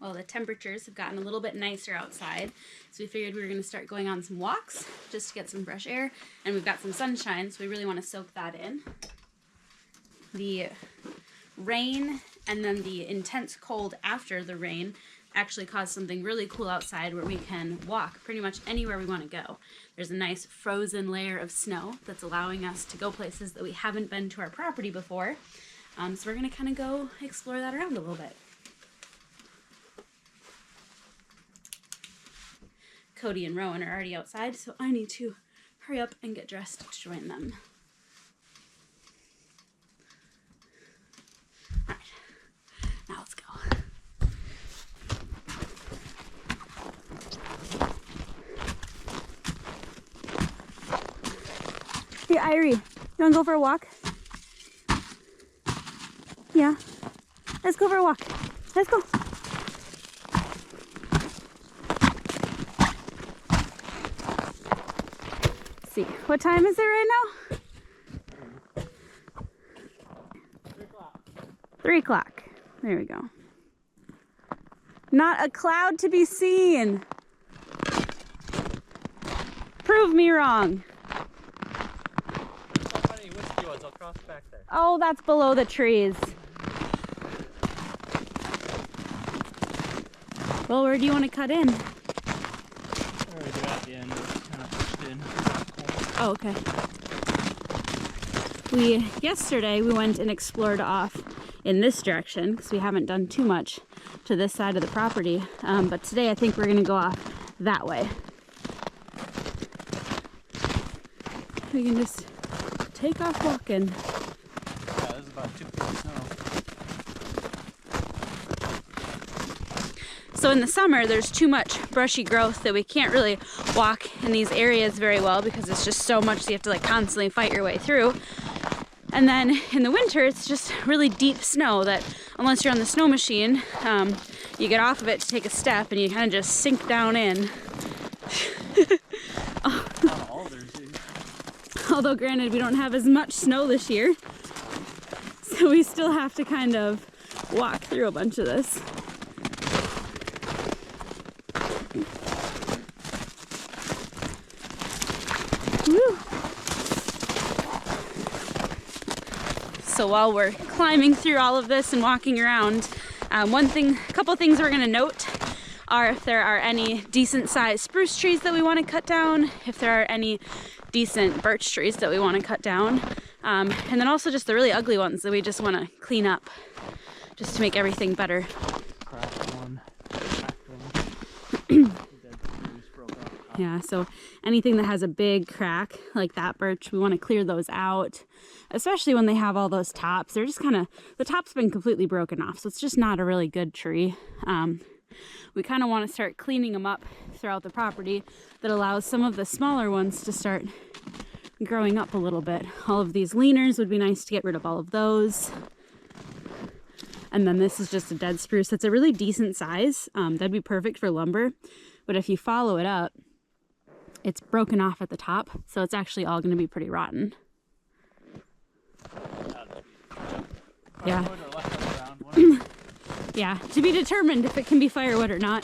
Well, the temperatures have gotten a little bit nicer outside, so we figured we were going to start going on some walks just to get some fresh air, and we've got some sunshine, so we really want to soak that in. The rain and then the intense cold after the rain actually caused something really cool outside where we can walk pretty much anywhere we want to go. There's a nice frozen layer of snow that's allowing us to go places that we haven't been to our property before. So we're going to kind of go explore that around a little bit. Cody and Rowan are already outside, so I need to hurry up and get dressed to join them. All right, now let's go. Hey, Irie, you wanna go for a walk? Yeah, let's go for a walk. Let's go. See, what time is it right now? 3 o'clock. 3 o'clock. There we go. Not a cloud to be seen. Prove me wrong. How many whiskey ones? I'll cross back there. Oh, that's below the trees. Well, where do you want to cut in? Or we do at the end, kind of pushed in. Oh, okay. Yesterday we went and explored off in this direction because we haven't done too much to this side of the property. But today I think we're going to go off that way. We can just take off walking. Yeah, this is about 2 feet of snow. So in the summer, there's too much brushy growth that we can't really walk in these areas very well because it's just so much so you have to like constantly fight your way through. And then in the winter, it's just really deep snow that unless you're on the snow machine, you get off of it to take a step and you kind of just sink down in. Although granted, we don't have as much snow this year, so we still have to kind of walk through a bunch of this. Woo. So while we're climbing through all of this and walking around, a couple things we're going to note are if there are any decent sized spruce trees that we want to cut down, if there are any decent birch trees that we want to cut down, and then also just the really ugly ones that we just want to clean up just to make everything better. Cracked one. Dead spruce broke off. Yeah, so anything that has a big crack like that birch, we want to clear those out, especially when they have all those tops. They're just the top's been completely broken off, so it's just not a really good tree. We kind of want to start cleaning them up throughout the property. That allows some of the smaller ones to start growing up a little bit. All of these leaners would be nice to get rid of all of those. And then this is just a dead spruce that's a really decent size. That'd be perfect for lumber. But if you follow it up, it's broken off at the top, so it's actually all going to be pretty rotten. Yeah. Yeah, to be determined if it can be firewood or not.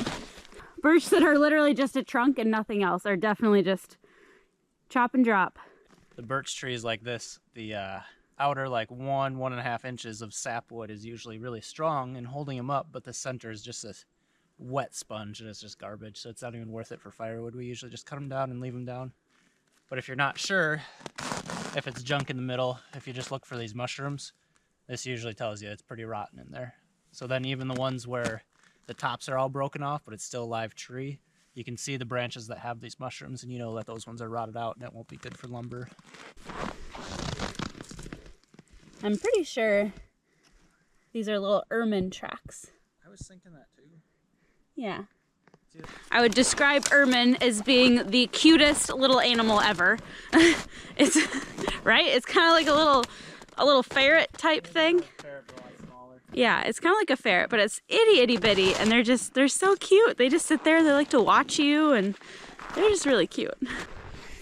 Birch that are literally just a trunk and nothing else are definitely just chop and drop. The birch trees like this, the outer like 1.5 inches of sapwood is usually really strong and holding them up, but the center is just a wet sponge and it's just garbage, so it's not even worth it for firewood. We usually just cut them down and leave them down. But if you're not sure if it's junk in the middle, if you just look for these mushrooms, this usually tells you it's pretty rotten in there. So then even the ones where the tops are all broken off, but it's still a live tree, you can see the branches that have these mushrooms, and you know that those ones are rotted out and it won't be good for lumber. I'm pretty sure these are little ermine tracks. I was thinking that too. Yeah. I would describe ermine as being the cutest little animal ever. It's right? It's kind of like a little ferret type thing. Yeah, it's kind of like a ferret, but it's itty bitty, and they're so cute. They just sit there, they like to watch you, and they're just really cute.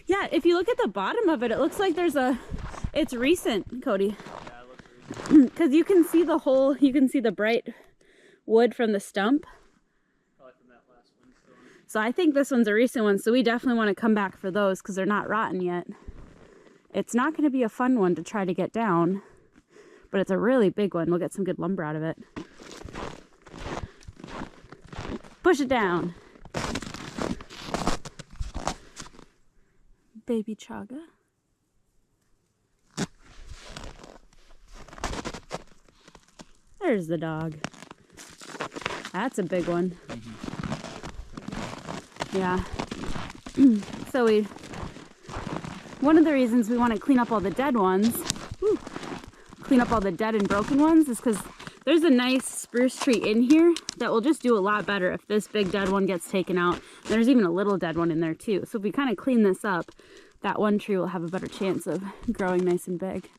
Yeah, if you look at the bottom of it, it looks like it's recent, Cody. Yeah, it looks recent. Because you can see the bright wood from the stump. So I think this one's a recent one, so we definitely want to come back for those because they're not rotten yet. It's not going to be a fun one to try to get down, but it's a really big one. We'll get some good lumber out of it. Push it down. Baby chaga. There's the dog. That's a big one. Yeah. So one of the reasons we want to clean up all the dead ones, clean up all the dead and broken ones, is because there's a nice spruce tree in here that will just do a lot better if this big dead one gets taken out. There's even a little dead one in there too. So if we kind of clean this up, that one tree will have a better chance of growing nice and big.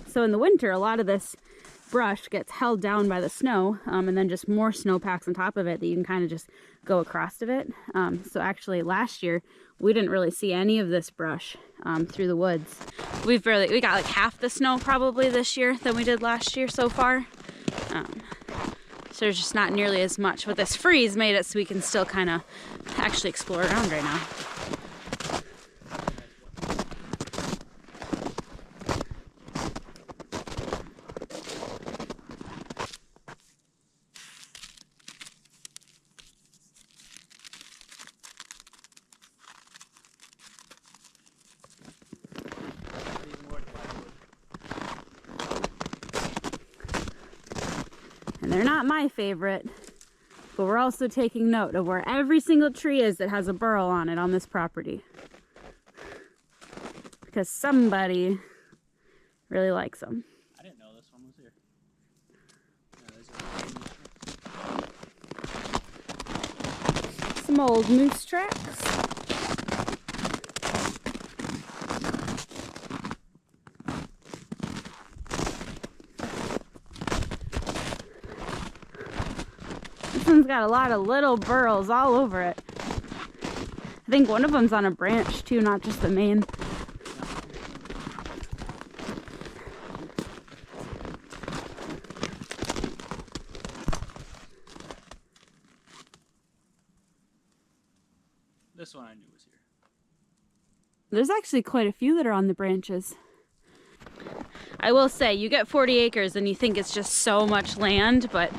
So in the winter, a lot of this brush gets held down by the snow, and then just more snowpacks on top of it that you can kind of just go across of it. So actually last year we didn't really see any of this brush through the woods. We got like half the snow probably this year than we did last year so far. So there's just not nearly as much, but this freeze made it so we can still kind of actually explore around right now. And they're not my favorite, but we're also taking note of where every single tree is that has a burl on it on this property. Because somebody really likes them. I didn't know this one was here. Yeah, Some old moose tracks. This one's got a lot of little burls all over it. I think one of them's on a branch too, not just the main. This one I knew was here. There's actually quite a few that are on the branches. I will say, you get 40 acres and you think it's just so much land, but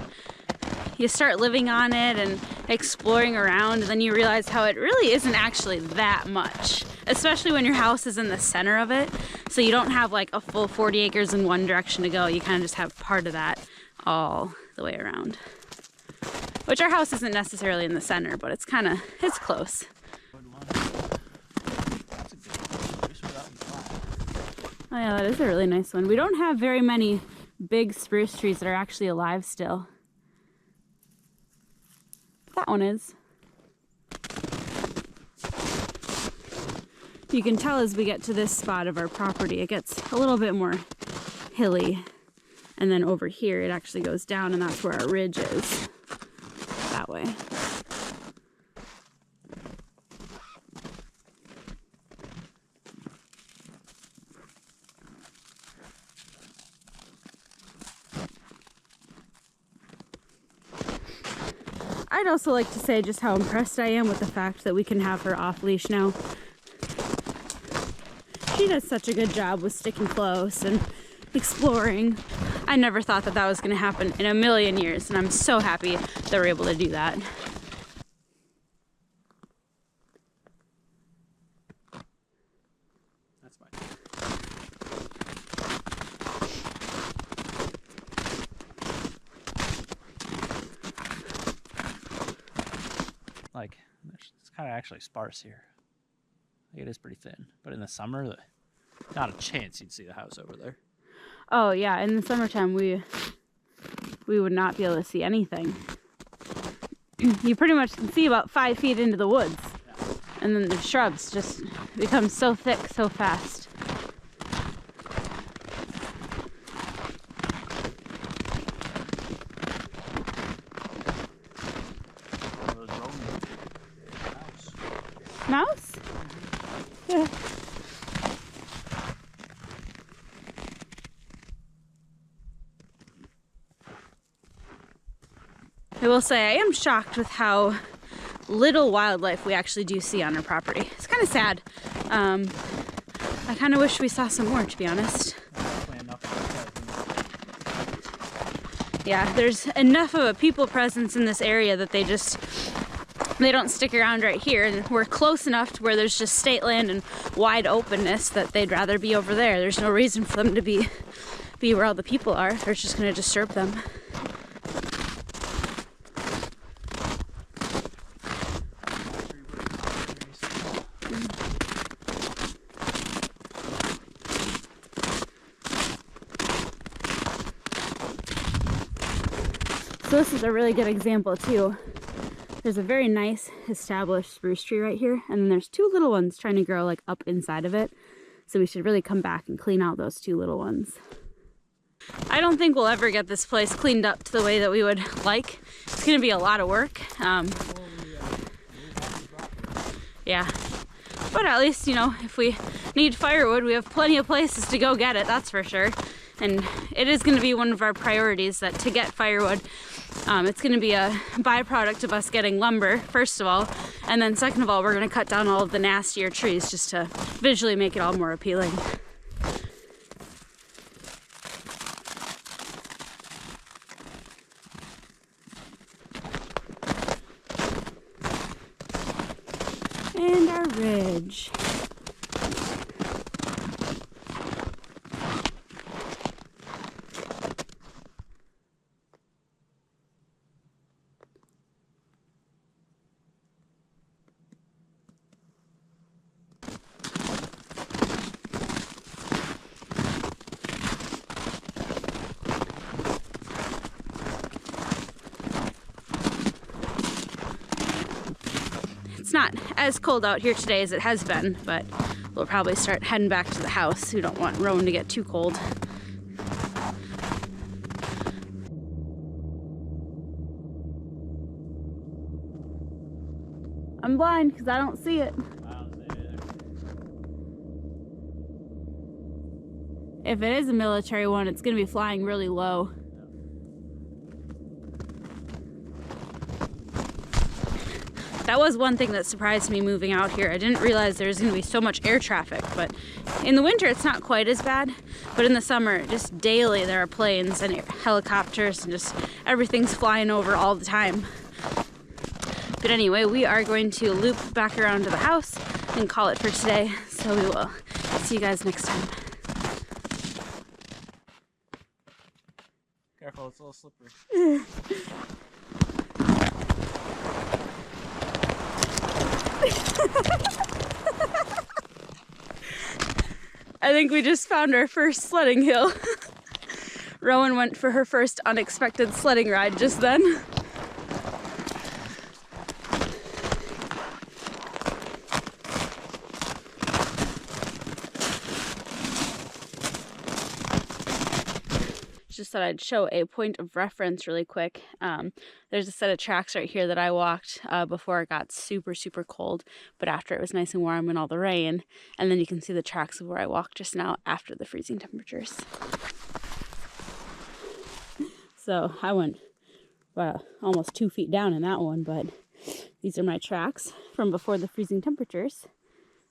you start living on it and exploring around, and then you realize how it really isn't actually that much, especially when your house is in the center of it. So you don't have like a full 40 acres in one direction to go. You kind of just have part of that all the way around. Which our house isn't necessarily in the center, but it's close. Oh yeah, that is a really nice one. We don't have very many big spruce trees that are actually alive still. That one is. You can tell as we get to this spot of our property, it gets a little bit more hilly. And then over here, it actually goes down, and that's where our ridge is. That way. I'd also like to say just how impressed I am with the fact that we can have her off leash now. She does such a good job with sticking close and exploring. I never thought that that was going to happen in a million years, and I'm so happy that we're able to do that. That's fine. Like, it's kind of actually sparse here. It is pretty thin, but in the summer, not a chance you'd see the house over there. Oh yeah, in the summertime we would not be able to see anything. You pretty much can see about 5 feet into the woods. Yeah. And then the shrubs just become so thick so fast. Mouse? Yeah. I will say I am shocked with how little wildlife we actually do see on our property. It's kind of sad. I kind of wish we saw some more, to be honest. Yeah, there's enough of a people presence in this area that they don't stick around right here, and we're close enough to where there's just state land and wide openness that they'd rather be over there. There's no reason for them to be where all the people are. They're just going to disturb them. So this is a really good example too. There's a very nice established spruce tree right here, and then there's two little ones trying to grow like up inside of it. So we should really come back and clean out those two little ones. I don't think we'll ever get this place cleaned up to the way that we would like. It's gonna be a lot of work. Yeah, but at least, you know, if we need firewood, we have plenty of places to go get it, that's for sure. And it is going to be one of our priorities that to get firewood. It's going to be a byproduct of us getting lumber, first of all, and then second of all, we're going to cut down all of the nastier trees just to visually make it all more appealing. And our ridge. It's not as cold out here today as it has been, but we'll probably start heading back to the house. We don't want Rowan to get too cold. I'm blind because I don't see it. I don't see it either. If it is a military one, it's going to be flying really low. That was one thing that surprised me moving out here. I didn't realize there was going to be so much air traffic, but in the winter it's not quite as bad. But in the summer, just daily there are planes and helicopters and just everything's flying over all the time. But anyway, we are going to loop back around to the house and call it for today. So we will see you guys next time. Careful, it's a little slippery. I think we just found our first sledding hill. Rowan went for her first unexpected sledding ride just then. Just thought I'd show a point of reference really quick. There's a set of tracks right here that I walked before it got super cold, but after it was nice and warm and all the rain. And then you can see the tracks of where I walked just now after the freezing temperatures. So I went almost 2 feet down in that one, but these are my tracks from before the freezing temperatures.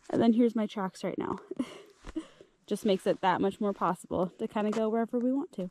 And then here's my tracks right now. Just makes it that much more possible to kind of go wherever we want to.